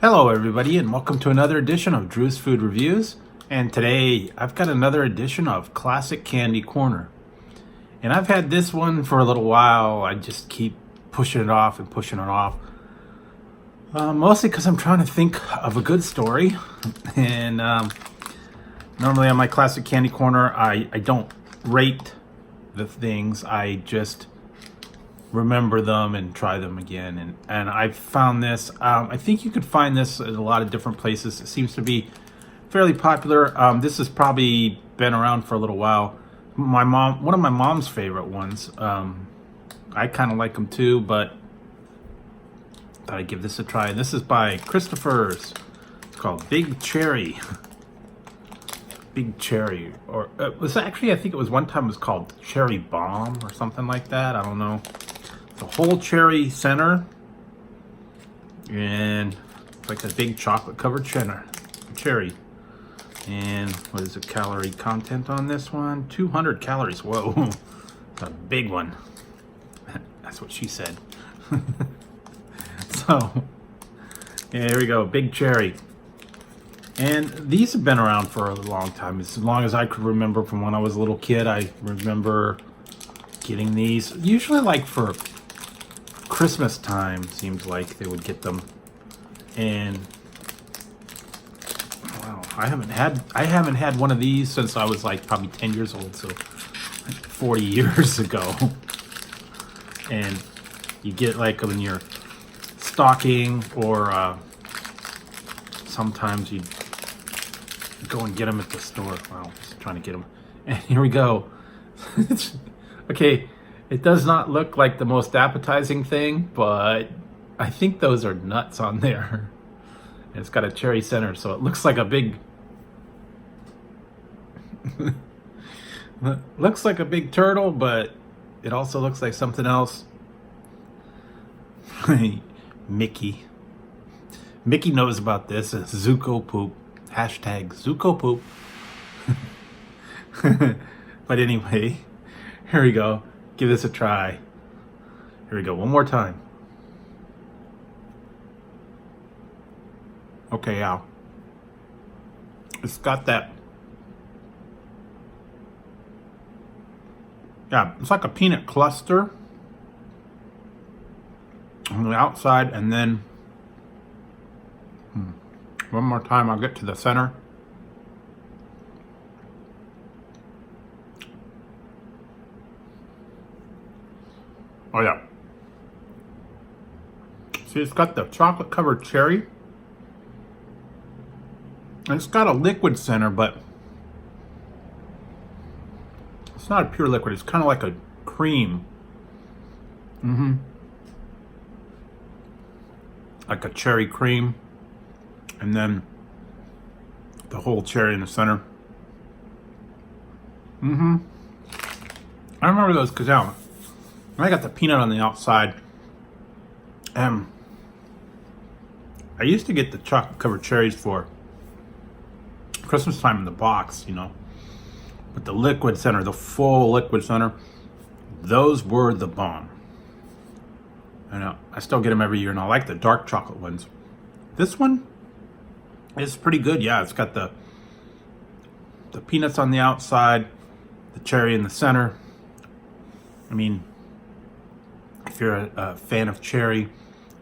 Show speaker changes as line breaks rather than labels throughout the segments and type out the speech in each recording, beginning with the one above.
Hello everybody and welcome to another edition of Drew's Food Reviews. And today I've got another edition of Classic Candy Corner. And I've had this one for a little while. I just keep pushing it off and pushing it off. Mostly because I'm trying to think of a good story. And normally on my Classic Candy Corner I don't rate the things. I just remember them and try them again, and I found this. I think you could find this at a lot of different places. It seems to be fairly popular. This has probably been around for a little while. One of my mom's favorite ones. I kind of like them too, but thought I'd give this a try. This is by Christopher's. It's called Big Cherry. Big Cherry, or it was actually, I think it was one time it was called Cherry Bomb or something like that. I don't know. The whole cherry center, and it's like a big chocolate covered cherry. And what is the calorie content on this one? 200 calories. Whoa, it's a big one. That's what she said. So yeah, here we go, Big Cherry. And these have been around for a long time, as long as I could remember. From when I was a little kid, I remember getting these, usually like for Christmas time. Seems like they would get them. And wow, I haven't had one of these since I was like probably 10 years old, so like 40 years ago. And you get like them in your stocking, or sometimes you go and get them at the store. Wow, just trying to get them. And here we go. Okay, it does not look like the most appetizing thing, but I think those are nuts on there. And it's got a cherry center, so it looks like a big looks like a big turtle, but it also looks like something else. Mickey knows about this. It's Zuko poop. Hashtag Zuko poop. But anyway, here we go. Give this a try. Here we go, one more time. Okay, yeah. It's got that. Yeah, it's like a peanut cluster on the outside, and then one more time, I'll get to the center. Oh yeah. See, it's got the chocolate covered cherry. And it's got a liquid center, but it's not a pure liquid. It's kind of like a cream. Like a cherry cream. And then the whole cherry in the center. I remember those because I got the peanut on the outside. I used to get the chocolate covered cherries for Christmas time in the box, you know. But the liquid center, the full liquid center, those were the bomb. And I still get them every year, and I like the dark chocolate ones. This one is pretty good. Yeah, it's got the peanuts on the outside, the cherry in the center. I mean, if you're a fan of cherry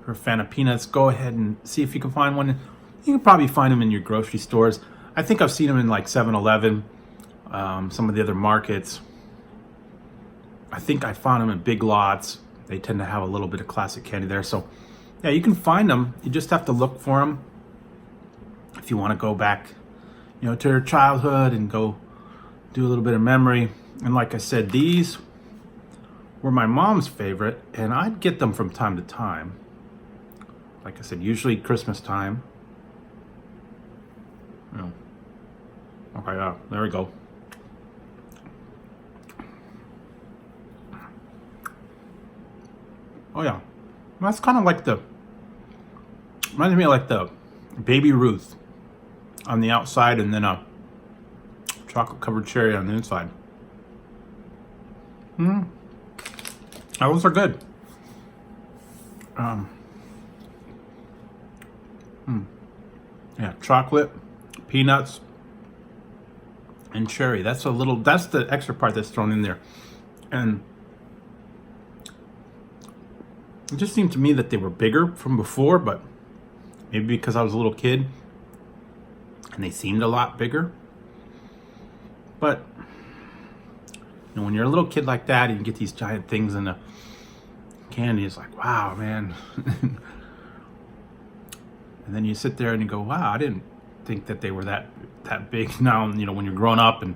or a fan of peanuts, go ahead and see if you can find one. You can probably find them in your grocery stores. I think I've seen them in like 7-Eleven, some of the other markets. I think I found them in Big Lots. They tend to have a little bit of classic candy there. So yeah, you can find them. You just have to look for them. If you want to go back, you know, to your childhood and go do a little bit of memory. And like I said, these were my mom's favorite, and I'd get them from time to time. Like I said, usually Christmas time. Yeah. Okay, yeah, there we go. Oh yeah, that's kind of like reminds me of like the Baby Ruth on the outside, and then a chocolate covered cherry on the inside. Those are good. Yeah, chocolate, peanuts, and cherry. That's the extra part that's thrown in there. And it just seemed to me that they were bigger from before, but maybe because I was a little kid and they seemed a lot bigger. But you know, when you're a little kid like that and you get these giant things in the candy, it's like, wow, man. And then you sit there and you go, wow, I didn't think that they were that big. Now, you know, when you're growing up and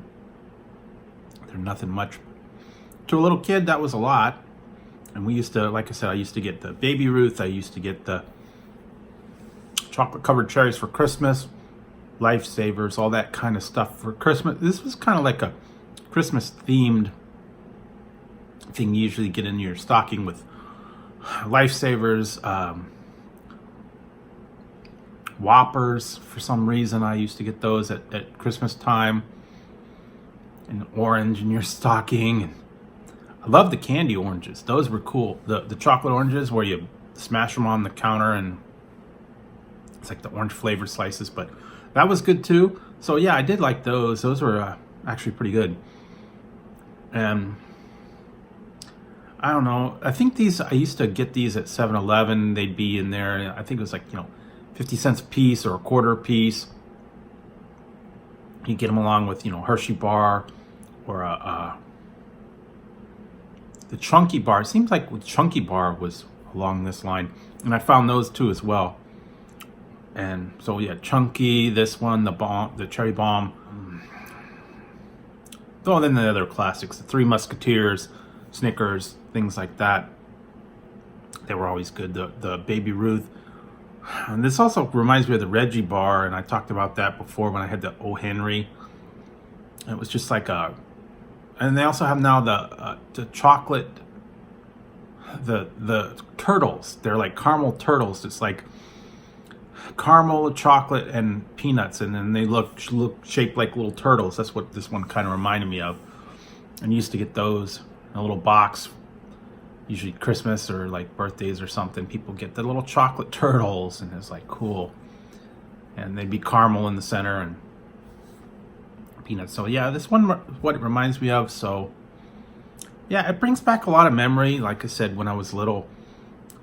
they're nothing much. To a little kid, that was a lot. And we used to, like I said, I used to get the Baby Ruth. I used to get the chocolate covered cherries for Christmas, Lifesavers, all that kind of stuff for Christmas. This was kind of like a Christmas themed thing. You usually get in your stocking with Lifesavers, Whoppers. For some reason, I used to get those at Christmas time, and orange in your stocking. And I love the candy oranges. Those were cool. The chocolate oranges where you smash them on the counter and it's like the orange flavored slices, but that was good too. So yeah, I did like those. Those were actually pretty good. And I don't know. I think I used to get these at 7-Eleven. They'd be in there. I think it was like, 50 cents a piece or a quarter a piece. You get them along with, Hershey bar or the Chunky bar. It seems like Chunky bar was along this line. And I found those too as well. And so yeah, Chunky, this one, the Cherry Bomb. Oh, then the other classics, the Three Musketeers, Snickers, things like that. They were always good. The Baby Ruth. And this also reminds me of the Reggie bar, and I talked about that before when I had the O. Henry. It was just like and they also have now the chocolate, the turtles. They're like caramel turtles. It's like caramel, chocolate, and peanuts, and then they look shaped like little turtles. That's what this one kind of reminded me of. And you used to get those in a little box, usually Christmas or like birthdays or something. People get the little chocolate turtles, and it's like cool. And they'd be caramel in the center and peanuts. So yeah, this one, what it reminds me of. So yeah, it brings back a lot of memory. Like I said, when I was little,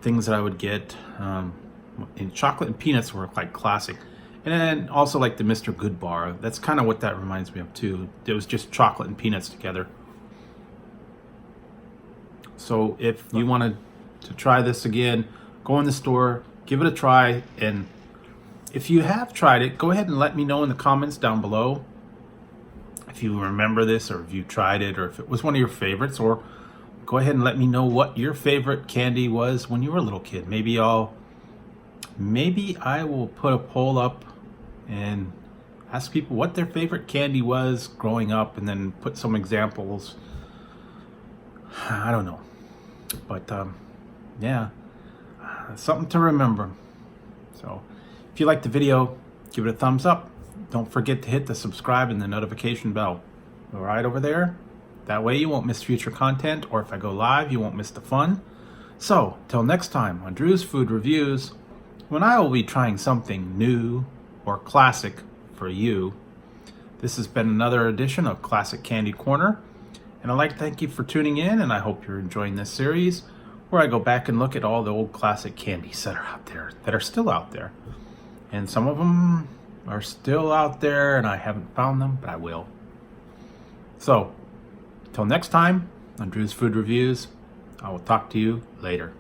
things that I would get. And chocolate and peanuts were like classic. And then also like the Mr. Good bar. That's kind of what that reminds me of too. It was just chocolate and peanuts together. So if you wanted to try this again, go in the store, give it a try. And if you have tried it, go ahead and let me know in the comments down below if you remember this, or if you tried it, or if it was one of your favorites. Or go ahead and let me know what your favorite candy was when you were a little kid. Maybe I will put a poll up and ask people what their favorite candy was growing up, and then put some examples. I don't know. But yeah, something to remember. So if you liked the video, give it a thumbs up. Don't forget to hit the subscribe and the notification bell right over there. That way you won't miss future content, or if I go live, you won't miss the fun. So till next time on Drew's Food Reviews, when I will be trying something new or classic for you. This has been another edition of Classic Candy Corner, and I'd like to thank you for tuning in, and I hope you're enjoying this series where I go back and look at all the old classic candies that are out there, that are still out there. And some of them are still out there and I haven't found them, but I will. So, till next time on Drew's Food Reviews, I will talk to you later.